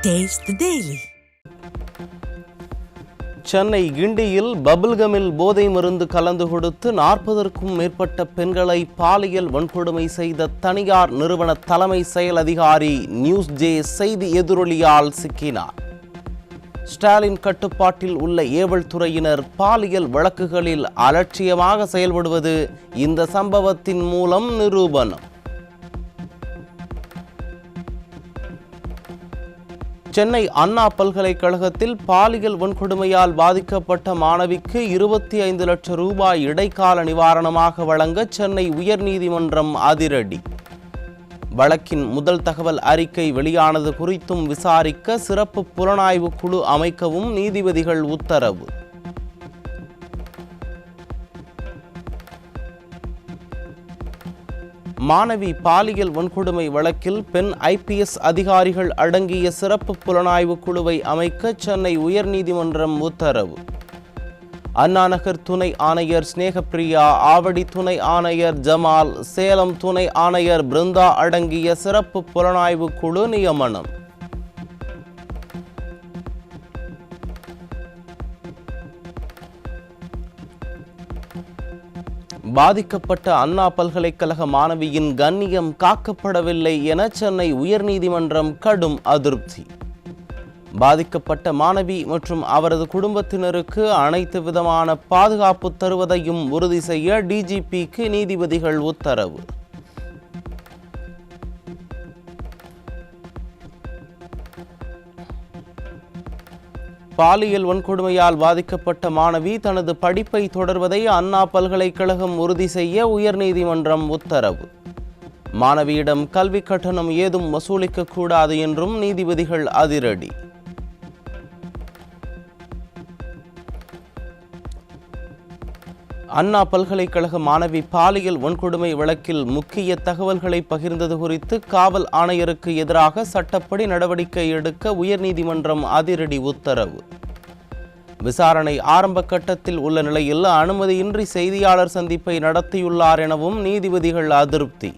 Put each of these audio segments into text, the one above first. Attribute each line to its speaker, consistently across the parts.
Speaker 1: Taste the Daily.
Speaker 2: Chennai கிண்டியில் பபிள்கமில் போதை மருந்து கலந்து கொடுத்து 40க்கும் மேற்பட்ட பெண்களை பாலியல் வன்கொடுமை செய்த தனியார் நிறுவன தலைமை செயல் அதிகாரி நியூஸ் ஜே செய்தி எதிரொலியால் சிக்கினார். ஸ்டாலின் கட்டுப்பாட்டில் உள்ள ஏவல் துறையினர் பாலியல் வழக்குகளில் அலட்சியமாக செயல்படுவது இந்த சம்பவத்தின் மூலம் நிரூபணம். சென்னை அண்ணா பல்கலைக்கழகத்தில் பாலியல் வன்கொடுமையால் பாதிக்கப்பட்ட மாணவிக்கு 25 லட்சம் ரூபாய் இடைக்கால நிவாரணமாக வழங்க சென்னை உயர்நீதிமன்றம் அதிரடி. வழக்கின் முதல் தகவல் அறிக்கை வெளியானது குறித்தும் விசாரிக்க சிறப்பு புலனாய்வு குழு அமைக்கவும் நீதிபதிகள் உத்தரவு. மாணவி பாலியல் வன்கொடுமை வழக்கில் பெண் IPS அதிகாரிகள் அடங்கிய சிறப்பு புலனாய்வு குழுவை அமைக்க சென்னை உயர்நீதிமன்றம் உத்தரவு. அண்ணாநகர் துணை ஆணையர் ஸ்நேகப்பிரியா, ஆவடி துணை ஆணையர் ஜமால், சேலம் துணை ஆணையர் பிருந்தா அடங்கிய சிறப்பு புலனாய்வு குழு நியமனம். பாதிக்கப்பட்ட அண்ணா பல்கலைக்கழக மாணவியின் கண்ணியம் காக்கப்படவில்லை என சென்னை உயர்நீதிமன்றம் கடும் அதிருப்தி. பாதிக்கப்பட்ட மாணவி மற்றும் அவரது குடும்பத்தினருக்கு அனைத்து விதமான பாதுகாப்பு தருவதையும் உறுதி செய்ய DGPக்கு நீதிபதிகள் உத்தரவு. பாலியல் வன்கொடுமையால் பாதிக்கப்பட்ட மாணவி தனது படிப்பை தொடர்வதை அண்ணா பல்கலைக்கழகம் உறுதி செய்ய உயர்நீதிமன்றம் உத்தரவு. மாணவியிடம் கல்வி கட்டணம் ஏதும் வசூலிக்க கூடாது என்றும் நீதிபதிகள் அதிரடி. அண்ணா பல்கலைக்கழக மாணவி பாலியல் வன்கொடுமை வழக்கில் முக்கிய தகவல்களை பகிர்ந்தது குறித்து காவல் ஆணையருக்கு எதிராக சட்டப்படி நடவடிக்கை எடுக்க உயர்நீதிமன்றம் அதிரடி உத்தரவு. விசாரணை ஆரம்ப கட்டத்தில் உள்ள நிலையில் அனுமதியின்றி செய்தியாளர் சந்திப்பை நடத்தியுள்ளார் எனவும் நீதிபதிகள் அதிருப்தி.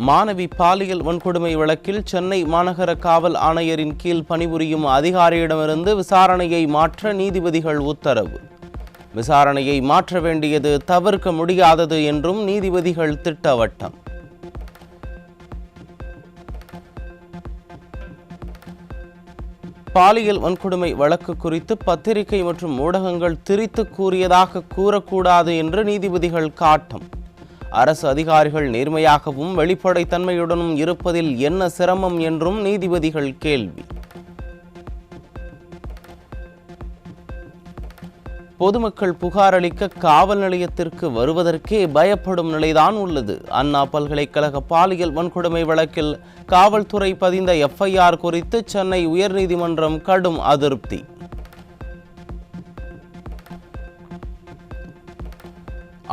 Speaker 2: மாணவி பாலியல் வன்கொடுமை வழக்கில் சென்னை மாநகர காவல் ஆணையரின் கீழ் பணிபுரியும் அதிகாரியிடமிருந்து விசாரணையை மாற்ற நீதிபதிகள் உத்தரவு. விசாரணையை மாற்ற வேண்டியது தவிர்க்க முடியாதது என்றும் நீதிபதிகள் திட்டவட்டம். பாலியல் வன்கொடுமை வழக்கு குறித்து பத்திரிகை மற்றும் ஊடகங்கள் திரித்து கூறியதாக கூறக்கூடாது என்று நீதிபதிகள் காட்டம். அரசு அதிகாரிகள் நேர்மையாகவும் வெளிப்படைத்தன்மையுடனும் இருப்பதில் என்ன சிரமம் என்றும் நீதிபதிகள் கேள்வி. பொதுமக்கள் புகார் அளிக்க காவல் நிலையத்திற்கு வருவதற்கே பயப்படும் நிலைதான் உள்ளது. அண்ணா பல்கலைக்கழக பாலியல் வன்கொடுமை வழக்கில் காவல்துறை பதிந்த FIR குறித்து சென்னை உயர்நீதிமன்றம் கடும் அதிருப்தி.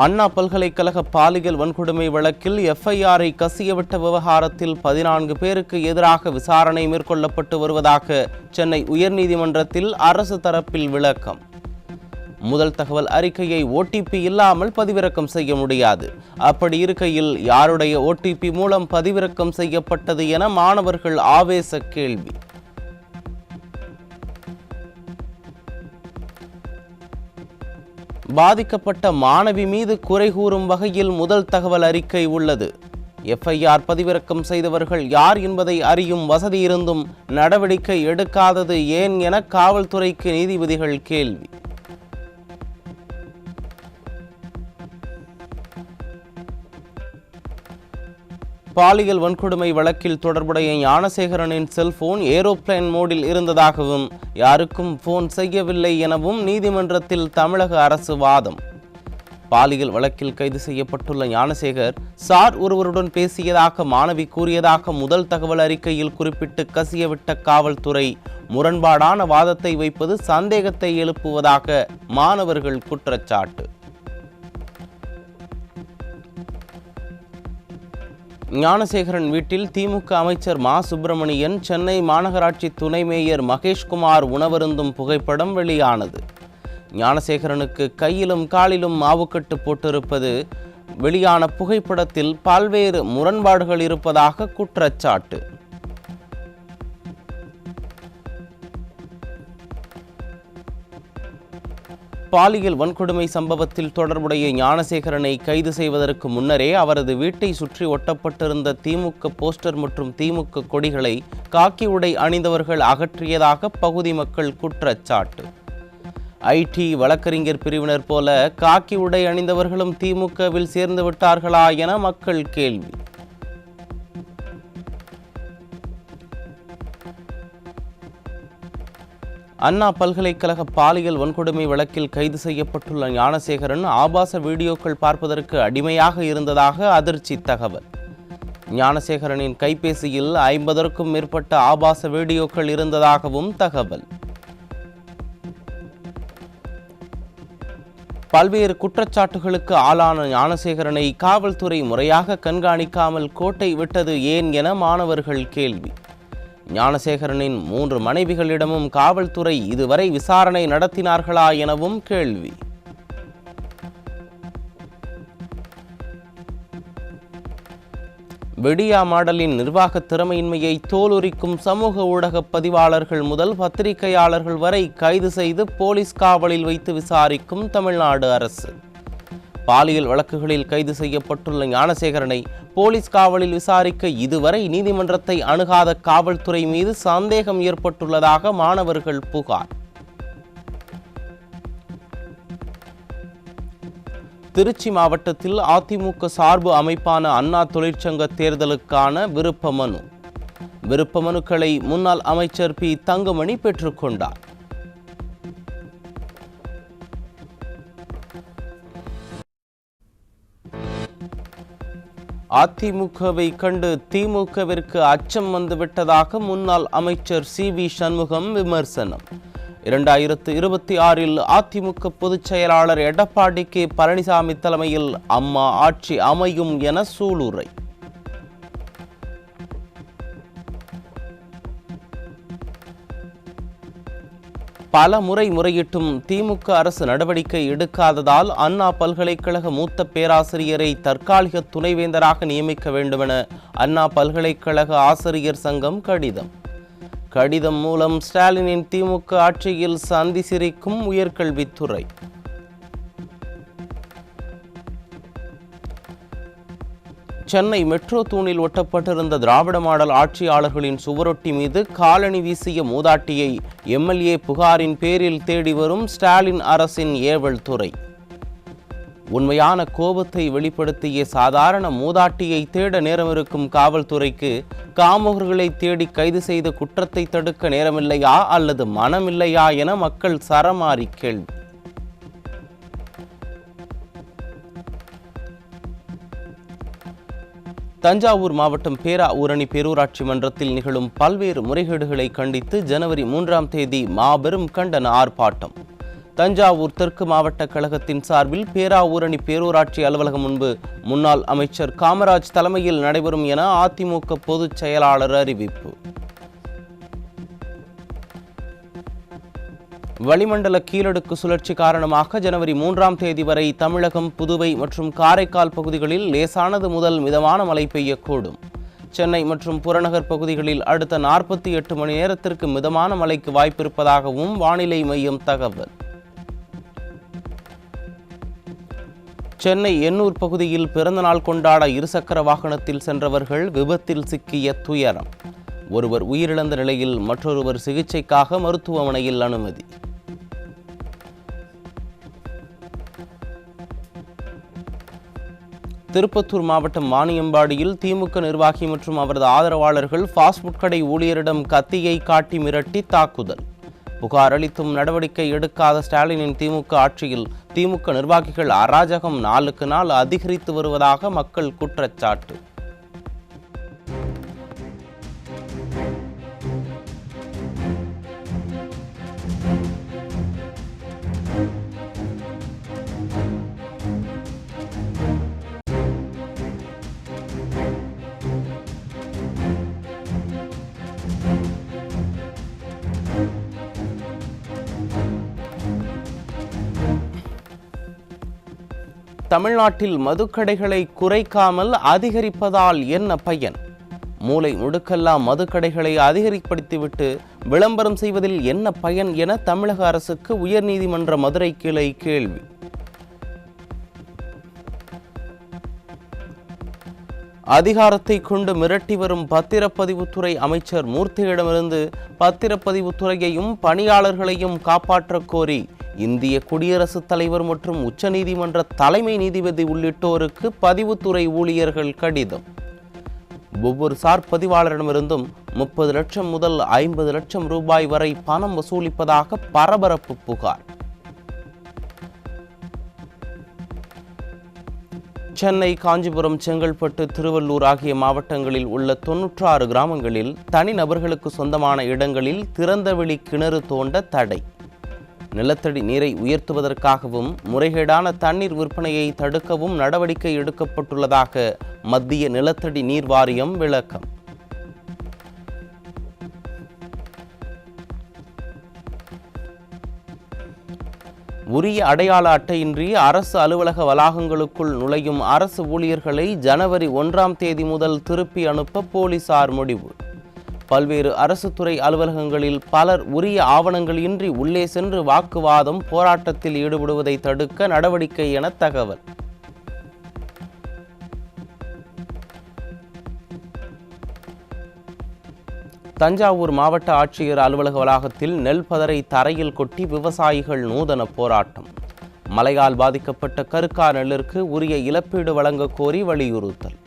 Speaker 2: அண்ணா பல்கலைக்கழக பாலியல் வன்கொடுமை வழக்கில் FIR-ஐ கசியவிட்ட விவகாரத்தில் 14 பேருக்கு எதிராக விசாரணை மேற்கொள்ளப்பட்டு வருவதாக சென்னை உயர்நீதிமன்றத்தில் அரசு தரப்பில் விளக்கம். முதல் தகவல் அறிக்கையை OTP இல்லாமல் பதிவிறக்கம் செய்ய முடியாது. அப்படி இருக்கையில் யாருடைய OTP மூலம் பதிவிறக்கம் செய்யப்பட்டது என மாணவர்கள் ஆவேச கேள்வி. பாதிக்கப்பட்ட மாணவி மீது குறை கூறும் வகையில் முதல் தகவல் அறிக்கை உள்ளது. FIR பதிவிறக்கம் செய்தவர்கள் யார் என்பதை அறியும் வசதி இருந்தும் நடவடிக்கை எடுக்காதது ஏன் என காவல்துறைக்கு நீதிபதிகள் கேள்வி. பாலியல் வன்கொடுமை வழக்கில் தொடர்புடைய ஞானசேகரனின் செல்போன் ஏரோப்ளேன் மோடில் இருந்ததாகவும் யாருக்கும் போன் செய்யவில்லை எனவும் நீதிமன்றத்தில் தமிழக அரசு வாதம். பாலியல் வழக்கில் கைது செய்யப்பட்டுள்ள ஞானசேகர் சார் ஒருவருடன் பேசியதாக மாணவி கூறியதாக முதல் தகவல் அறிக்கையில் குறிப்பிட்டு கசியவிட்ட காவல்துறை முரண்பாடான வாதத்தை வைப்பது சந்தேகத்தை எழுப்புவதாக மாணவர்கள் குற்றச்சாட்டு. ஞானசேகரன் வீட்டில் திமுக அமைச்சர் மா சுப்பிரமணியன், சென்னை மாநகராட்சி துணை மேயர் மகேஷ்குமார் உணவருந்தும் புகைப்படம் வெளியானது. ஞானசேகரனுக்கு கையிலும் காலிலும் மாவுக்கட்டு போட்டிருப்பது, வெளியான புகைப்படத்தில் பல்வேறு முரண்பாடுகள் இருப்பதாக குற்றச்சாட்டு. பாலியல் வன்கொடுமை சம்பவத்தில் தொடர்புடைய ஞானசேகரனை கைது செய்வதற்கு முன்னரே அவரது வீட்டை சுற்றி ஒட்டப்பட்டிருந்த திமுக போஸ்டர் மற்றும் திமுக கொடிகளை காக்கி உடை அணிந்தவர்கள் அகற்றியதாக பகுதி மக்கள் குற்றச்சாட்டு. ஐடி வழக்கறிஞர் பிரிவினர் போல காக்கி உடை அணிந்தவர்களும் திமுகவில் சேர்ந்து விட்டார்களா என மக்கள் கேள்வி. அண்ணா பல்கலைக்கழக பாலியல் வன்கொடுமை வழக்கில் கைது செய்யப்பட்டுள்ள ஞானசேகரன் ஆபாச வீடியோக்கள் பார்ப்பதற்கு அடிமையாக இருந்ததாக அதிர்ச்சி தகவல். ஞானசேகரனின் கைபேசியில் 50க்கும் மேற்பட்ட ஆபாச வீடியோக்கள் இருந்ததாகவும் தகவல். பல்வேறு குற்றச்சாட்டுகளுக்கு ஆளான ஞானசேகரனை காவல்துறை முறையாக கண்காணிக்காமல் கோட்டை விட்டது ஏன் என மாணவர்கள் கேள்வி. ஞானசேகரனின் 3 மனைவிகளிடமும் காவல்துறை இதுவரை விசாரணை நடத்தினார்களா எனவும் கேள்வி. விடியா மாடலின் நிர்வாக திறமையின்மையை தோலுரிக்கும் சமூக ஊடக பதிவாளர்கள் முதல் பத்திரிகையாளர்கள் வரை கைது செய்து போலீஸ் காவலில் வைத்து விசாரிக்கும் தமிழ்நாடு அரசு. பாலியல் வழக்குகளில் கைது செய்யப்பட்டுள்ள ஞானசேகரனை போலீஸ் காவலில் விசாரிக்க இதுவரை நீதிமன்றத்தை அணுகாத காவல்துறை மீது சந்தேகம் ஏற்பட்டுள்ளதாக மாணவர்கள் புகார். திருச்சி மாவட்டத்தில் அதிமுக சார்பு அமைப்பான அண்ணா தொழிற்சங்க தேர்தலுக்கான விருப்ப மனுக்களை முன்னாள் அமைச்சர் பி தங்கமணி பெற்றுக்கொண்டார். அதிமுகவை கண்டு திமுகவிற்கு அச்சம் வந்துவிட்டதாக முன்னாள் அமைச்சர் சி.வி. சண்முகம் விமர்சனம். 2026 அதிமுக பொதுச் செயலாளர் எடப்பாடி கே. பழனிசாமி தலைமையில் அம்மா ஆட்சி அமையும் என சூளுரை. பல முறை முறையிட்டும் திமுக அரசு நடவடிக்கை எடுக்காததால் அண்ணா பல்கலைக்கழக மூத்த பேராசிரியரை தற்காலிக துணைவேந்தராக நியமிக்க வேண்டுமென அண்ணா பல்கலைக்கழக ஆசிரியர் சங்கம் கடிதம் மூலம் ஸ்டாலினின் திமுக ஆட்சியில் சந்தி சிரிக்கும் உயர்கல்வித்துறை. சென்னை மெட்ரோ தூணில் ஒட்டப்பட்டிருந்த திராவிட மாடல் ஆட்சியாளர்களின் சுவரொட்டி மீது காலணி வீசிய மூதாட்டியை எம்எல்ஏ புகாரின் பேரில் தேடி வரும் ஸ்டாலின் அரசின் ஏவல் துறை. உண்மையான கோபத்தை வெளிப்படுத்திய சாதாரண மூதாட்டியை தேட நேரமிருக்கும் காவல்துறைக்கு காமுகர்களை தேடி கைது செய்த குற்றத்தை தடுக்க நேரமில்லையா அல்லது மனமில்லையா என மக்கள் சரமாரி கேள்வி. தஞ்சாவூர் மாவட்டம் பேராவூரணி பேரூராட்சி மன்றத்தில் நிகழும் பல்வேறு முறைகேடுகளை கண்டித்து ஜனவரி 3ஆம் தேதி மாபெரும் கண்டன ஆர்ப்பாட்டம். தஞ்சாவூர் தெற்கு மாவட்ட கழகத்தின் சார்பில் பேராவூரணி பேரூராட்சி அலுவலகம் முன்பு முன்னாள் அமைச்சர் காமராஜ் தலைமையில் நடைபெறும் என அதிமுக பொதுச் செயலாளர் அறிவிப்பு. வளிமண்டல கீழடுக்கு சுழற்சி காரணமாக ஜனவரி 3ஆம் தேதி வரை தமிழகம், புதுவை மற்றும் காரைக்கால் பகுதிகளில் லேசானது முதல் மிதமான மழை பெய்யக்கூடும். சென்னை மற்றும் புறநகர் பகுதிகளில் அடுத்த 48 மணி நேரத்திற்கு மிதமான மழைக்கு வாய்ப்பிருப்பதாகவும் வானிலை மையம் தகவல். சென்னை எண்ணூர் பகுதியில் பிறந்தநாள் கொண்டாட இருசக்கர வாகனத்தில் சென்றவர்கள் விபத்தில் சிக்கிய துயரம். ஒருவர் உயிரிழந்த நிலையில் மற்றொருவர் சிகிச்சைக்காக மருத்துவமனையில் அனுமதி. திருப்பத்தூர் மாவட்டம் வாணியம்பாடியில் திமுக நிர்வாகி மற்றும் அவரது ஆதரவாளர்கள் ஃபாஸ்ட்ஃபுட் கடை ஊழியரிடம் கத்தியை காட்டி மிரட்டி தாக்குதல். புகார் அளித்தும் நடவடிக்கை எடுக்காத ஸ்டாலினின் திமுக ஆட்சியில் திமுக நிர்வாகிகள் அராஜகம் நாளுக்கு நாள் அதிகரித்து வருவதாக மக்கள் குற்றச்சாட்டு. தமிழ்நாட்டில் மதுக்கடைகளை குறைக்காமல் அதிகரிப்பதால் என்ன பயன்? மூலை முடுக்கெல்லாம் மதுக்கடைகளை அதிகரிப்படுத்திவிட்டு விளம்பரம் செய்வதில் என்ன பயன் என தமிழக அரசுக்கு உயர்நீதிமன்ற மதுரை கிளை கேள்வி. அதிகாரத்தை கொண்டு மிரட்டி வரும் பத்திரப்பதிவுத்துறை அமைச்சர் மூர்த்தியிடமிருந்து பத்திரப்பதிவுத்துறையையும் பணியாளர்களையும் காப்பாற்றக் கோரி இந்திய குடியரசுத் தலைவர் மற்றும் உச்சநீதிமன்ற தலைமை நீதிபதி உள்ளிட்டோருக்கு பதிவுத்துறை ஊழியர்கள் கடிதம். ஒவ்வொரு சார் பதிவாளரிடமிருந்தும் 30 லட்சம் முதல் 50 லட்சம் ரூபாய் வரை பணம் வசூலிப்பதாக பரபரப்பு புகார். சென்னை, காஞ்சிபுரம், செங்கல்பட்டு, திருவள்ளூர் ஆகிய மாவட்டங்களில் உள்ள 96 கிராமங்களில் தனிநபர்களுக்கு சொந்தமான இடங்களில் திறந்தவெளி கிணறு தோண்ட தடை. நிலத்தடி நீரை உயர்த்துவதற்காகவும் முறைகேடான தண்ணீர் விற்பனையை தடுக்கவும் நடவடிக்கை எடுக்கப்பட்டுள்ளதாக மத்திய நிலத்தடி நீர் வாரியம் விளக்கம். உரிய அடையாள அட்டையின்றி அரசு அலுவலக வளாகங்களுக்குள் நுழையும் அரசு ஊழியர்களை ஜனவரி 1ஆம் தேதி முதல் திருப்பி அனுப்ப போலீசார் முடிவு. பல்வேறு அரசு துறை அலுவலகங்களில் பலர் உரிய ஆவணங்கள் இன்றி உள்ளே சென்று வாக்குவாதம், போராட்டத்தில் ஈடுபடுவதை தடுக்க நடவடிக்கை என தகவல். தஞ்சாவூர் மாவட்ட ஆட்சியர் அலுவலக வளாகத்தில் நெல் பதரை தரையில் கொட்டி விவசாயிகள் நூதன போராட்டம். மழையால் பாதிக்கப்பட்ட கருக்கா நெல்லிற்கு உரிய இழப்பீடு வழங்க கோரி வலியுறுத்தல்.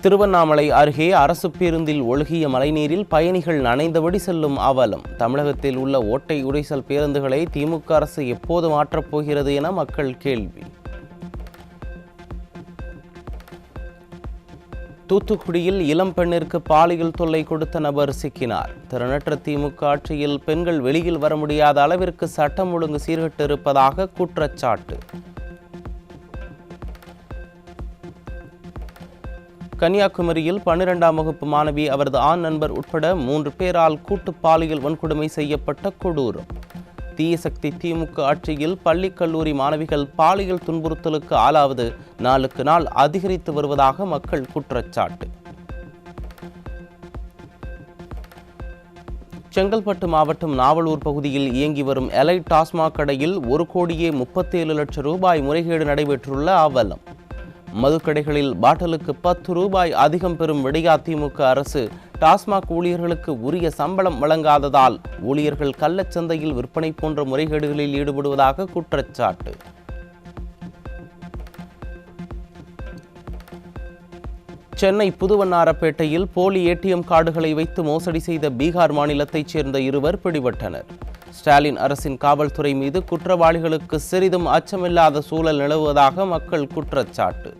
Speaker 2: திருவண்ணாமலை அருகே அரசு பேருந்தில் ஒழுகிய மழைநீரில் பயணிகள் நனைந்தபடி செல்லும் அவலம். தமிழகத்தில் உள்ள ஓட்டை உடைசல் பேருந்துகளை திமுக அரசு எப்போது மாற்றப் போகிறது என மக்கள் கேள்வி. தூத்துக்குடியில் இளம் பெண்ணிற்கு பாலியல் தொல்லை கொடுத்த நபர் சிக்கினார். திறனற்ற திமுக ஆட்சியில் பெண்கள் வெளியில் வர முடியாத அளவிற்கு சட்டம் ஒழுங்கு சீர்கெட்டு இருப்பதாக குற்றச்சாட்டு. கன்னியாகுமரியில் 12ஆம் வகுப்பு மாணவி, அவரது ஆண் நண்பர் உட்பட 3 பேரால் கூட்டு பாலியல் வன்கொடுமை செய்யப்பட்ட கொடூரம். தீயசக்தி திமுக ஆட்சியில் பள்ளி கல்லூரி மாணவிகள் பாலியல் துன்புறுத்தலுக்கு ஆளாவது நாளுக்கு நாள் அதிகரித்து வருவதாக மக்கள் குற்றச்சாட்டு. செங்கல்பட்டு மாவட்டம் நாவலூர் பகுதியில் இயங்கி வரும் எலைட் டாஸ்மாக் கடையில் 1,37 லட்சம் ரூபாய் முறைகேடு நடைபெற்றுள்ள அவலம். மதுக்கடைகளில் பாட்டிலுக்கு 10 ரூபாய் அதிகம் பெறும் விடியா திமுக அரசு டாஸ்மாக் ஊழியர்களுக்கு உரிய சம்பளம் வழங்காததால் ஊழியர்கள் கள்ளச்சந்தையில் விற்பனை போன்ற முறைகேடுகளில் ஈடுபடுவதாக குற்றச்சாட்டு. சென்னை புதுவண்ணாரப்பேட்டையில் போலி ஏடிஎம் கார்டுகளை வைத்து மோசடி செய்த பீகார் மாநிலத்தைச் சேர்ந்த 2 பிடிபட்டனர். ஸ்டாலின் அரசின் காவல்துறை மீது குற்றவாளிகளுக்கு சிறிதும் அச்சமில்லாத சூழல் நிலவுவதாக மக்கள் குற்றச்சாட்டு.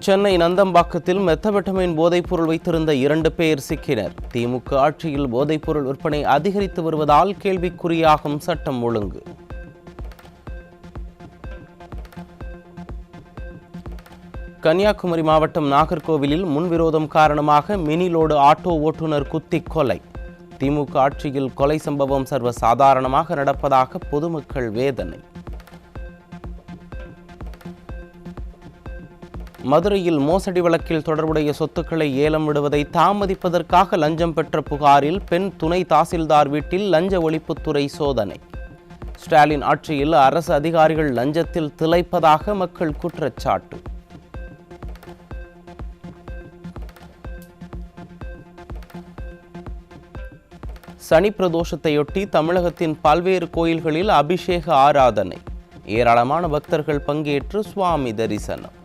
Speaker 2: சென்னை நந்தம்பாக்கத்தில் மெத்தபெட்டமைன் போதைப்பொருள் வைத்திருந்த 2 பேர் சிக்கினர். திமுக ஆட்சியில் போதைப்பொருள் விற்பனை அதிகரித்து வருவதால் கேள்விக்குறியாகும் சட்டம் ஒழுங்கு. கன்னியாகுமரி மாவட்டம் நாகர்கோவிலில் முன்விரோதம் காரணமாக மினி லோடு ஆட்டோ ஓட்டுநர் குத்தி கொலை. திமுக ஆட்சியில் கொலை சம்பவம் சர்வசாதாரணமாக நடப்பதாக பொதுமக்கள் வேதனை. மதுரையில் மோசடி வழக்கில் தொடர்புடைய சொத்துக்களை ஏலம் விடுவதை தாமதிப்பதற்காக லஞ்சம் பெற்ற புகாரில் பெண் துணை தாசில்தார் வீட்டில் லஞ்ச ஒழிப்புத்துறை சோதனை. ஸ்டாலின் ஆட்சியில் அரசு அதிகாரிகள் லஞ்சத்தில் திளைப்பதாக மக்கள் குற்றச்சாட்டு. சனி பிரதோஷத்தையொட்டி தமிழகத்தின் பல்வேறு கோயில்களில் அபிஷேக ஆராதனை. ஏராளமான பக்தர்கள் பங்கேற்று சுவாமி தரிசனம்.